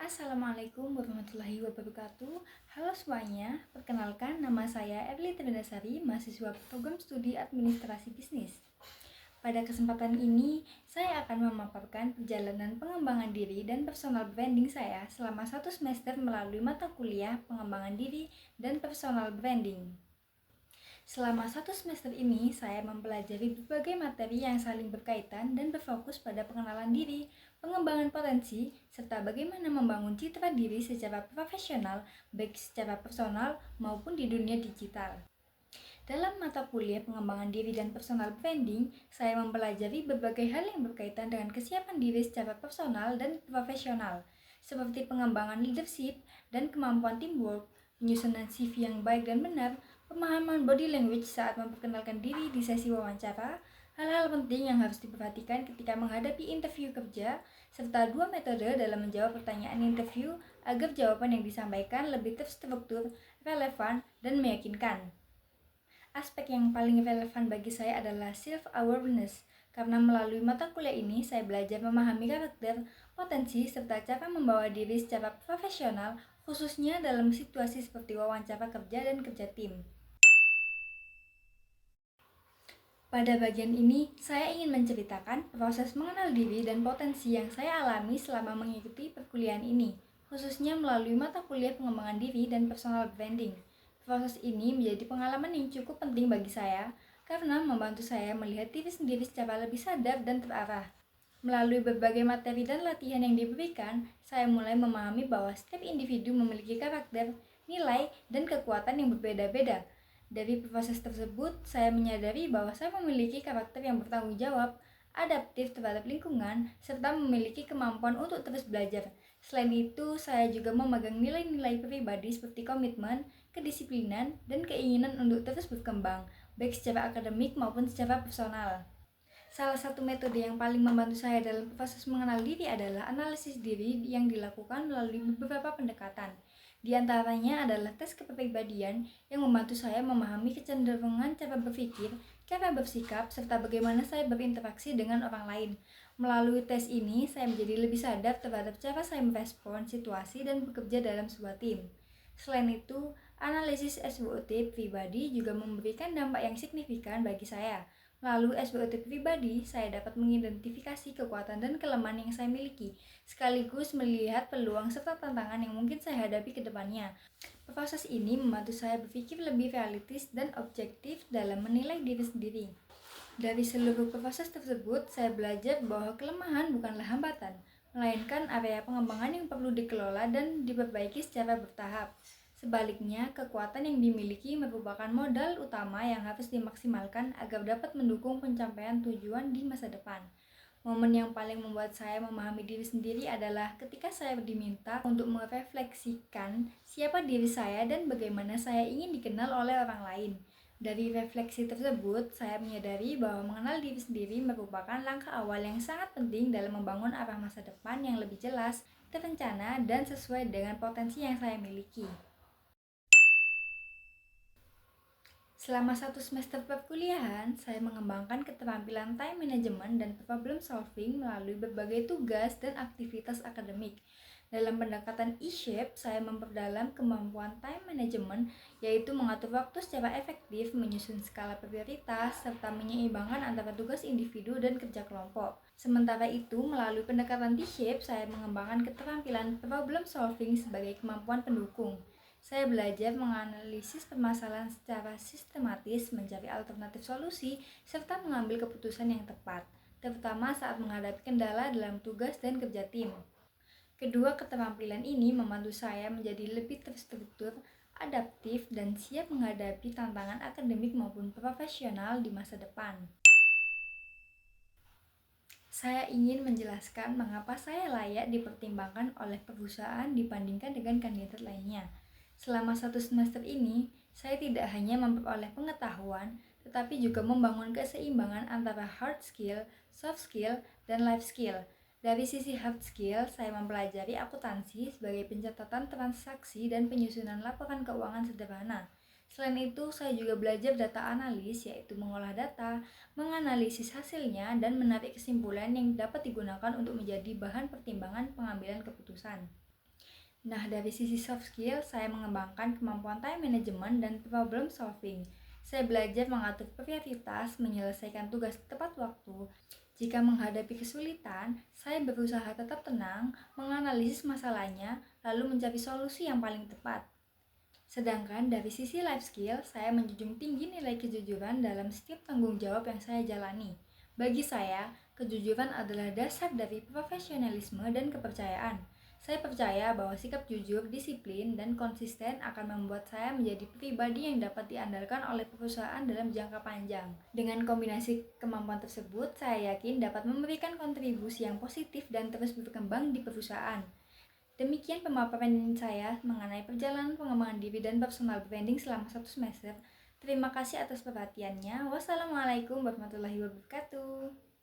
Assalamualaikum warahmatullahi wabarakatuh. Halo semuanya, perkenalkan nama saya Erli Trindasari, mahasiswa program studi administrasi bisnis. Pada kesempatan ini, saya akan memaparkan perjalanan pengembangan diri dan personal branding saya selama 1 semester melalui mata kuliah pengembangan diri dan personal branding. Selama 1 semester ini, saya mempelajari berbagai materi yang saling berkaitan dan berfokus pada pengenalan diri, pengembangan potensi, serta bagaimana membangun citra diri secara profesional, baik secara personal maupun di dunia digital. Dalam mata kuliah pengembangan diri dan personal branding, saya mempelajari berbagai hal yang berkaitan dengan kesiapan diri secara personal dan profesional, seperti pengembangan leadership dan kemampuan teamwork, penyusunan CV yang baik dan benar, pemahaman body language saat memperkenalkan diri di sesi wawancara, hal-hal penting yang harus diperhatikan ketika menghadapi interview kerja, serta 2 metode dalam menjawab pertanyaan interview agar jawaban yang disampaikan lebih terstruktur, relevan, dan meyakinkan. Aspek yang paling relevan bagi saya adalah self-awareness, karena melalui mata kuliah ini saya belajar memahami karakter, potensi, serta cara membawa diri secara profesional, khususnya dalam situasi seperti wawancara kerja dan kerja tim. Pada bagian ini, saya ingin menceritakan proses mengenal diri dan potensi yang saya alami selama mengikuti perkuliahan ini, khususnya melalui mata kuliah pengembangan diri dan personal branding. Proses ini menjadi pengalaman yang cukup penting bagi saya, karena membantu saya melihat diri sendiri secara lebih sadar dan terarah. Melalui berbagai materi dan latihan yang diberikan, saya mulai memahami bahwa setiap individu memiliki karakter, nilai, dan kekuatan yang berbeda-beda. Dari proses tersebut, saya menyadari bahwa saya memiliki karakter yang bertanggung jawab, adaptif terhadap lingkungan, serta memiliki kemampuan untuk terus belajar. Selain itu, saya juga memegang nilai-nilai pribadi seperti komitmen, kedisiplinan, dan keinginan untuk terus berkembang, baik secara akademik maupun secara personal. Salah satu metode yang paling membantu saya dalam proses mengenal diri adalah analisis diri yang dilakukan melalui beberapa pendekatan. Di antaranya adalah tes kepribadian yang membantu saya memahami kecenderungan cara berpikir, cara bersikap, serta bagaimana saya berinteraksi dengan orang lain. Melalui tes ini, saya menjadi lebih sadar terhadap cara saya merespon situasi dan bekerja dalam sebuah tim. Selain itu, analisis SWOT pribadi juga memberikan dampak yang signifikan bagi saya. Melalui SWOT pribadi, saya dapat mengidentifikasi kekuatan dan kelemahan yang saya miliki, sekaligus melihat peluang serta tantangan yang mungkin saya hadapi ke depannya. Proses ini membantu saya berpikir lebih realistis dan objektif dalam menilai diri sendiri. Dari seluruh proses tersebut, saya belajar bahwa kelemahan bukanlah hambatan, melainkan area pengembangan yang perlu dikelola dan diperbaiki secara bertahap. Sebaliknya, kekuatan yang dimiliki merupakan modal utama yang harus dimaksimalkan agar dapat mendukung pencapaian tujuan di masa depan. Momen yang paling membuat saya memahami diri sendiri adalah ketika saya diminta untuk merefleksikan siapa diri saya dan bagaimana saya ingin dikenal oleh orang lain. Dari refleksi tersebut, saya menyadari bahwa mengenal diri sendiri merupakan langkah awal yang sangat penting dalam membangun arah masa depan yang lebih jelas, terencana, dan sesuai dengan potensi yang saya miliki. Selama 1 semester perkuliahan, saya mengembangkan keterampilan time management dan problem solving melalui berbagai tugas dan aktivitas akademik. Dalam pendekatan E-Shape, saya memperdalam kemampuan time management, yaitu mengatur waktu secara efektif, menyusun skala prioritas, serta menyeimbangkan antara tugas individu dan kerja kelompok. Sementara itu, melalui pendekatan T-Shape, saya mengembangkan keterampilan problem solving sebagai kemampuan pendukung. Saya belajar menganalisis permasalahan secara sistematis, mencari alternatif solusi, serta mengambil keputusan yang tepat, terutama saat menghadapi kendala dalam tugas dan kerja tim. Kedua keterampilan ini membantu saya menjadi lebih terstruktur, adaptif, dan siap menghadapi tantangan akademik maupun profesional di masa depan. Saya ingin menjelaskan mengapa saya layak dipertimbangkan oleh perusahaan dibandingkan dengan kandidat lainnya. Selama 1 semester ini, saya tidak hanya memperoleh pengetahuan, tetapi juga membangun keseimbangan antara hard skill, soft skill, dan life skill. Dari sisi hard skill, saya mempelajari akuntansi sebagai pencatatan transaksi dan penyusunan laporan keuangan sederhana. Selain itu, saya juga belajar data analis, yaitu mengolah data, menganalisis hasilnya, dan menarik kesimpulan yang dapat digunakan untuk menjadi bahan pertimbangan pengambilan keputusan. Nah, dari sisi soft skill, saya mengembangkan kemampuan time management dan problem solving. Saya belajar mengatur prioritas, menyelesaikan tugas tepat waktu. Jika menghadapi kesulitan, saya berusaha tetap tenang, menganalisis masalahnya, lalu mencari solusi yang paling tepat. Sedangkan dari sisi life skill, saya menjunjung tinggi nilai kejujuran dalam setiap tanggung jawab yang saya jalani. Bagi saya, kejujuran adalah dasar dari profesionalisme dan kepercayaan. Saya percaya bahwa sikap jujur, disiplin, dan konsisten akan membuat saya menjadi pribadi yang dapat diandalkan oleh perusahaan dalam jangka panjang. Dengan kombinasi kemampuan tersebut, saya yakin dapat memberikan kontribusi yang positif dan terus berkembang di perusahaan. Demikian pemaparan saya mengenai perjalanan pengembangan diri dan personal branding selama 1 semester. Terima kasih atas perhatiannya. Wassalamualaikum warahmatullahi wabarakatuh.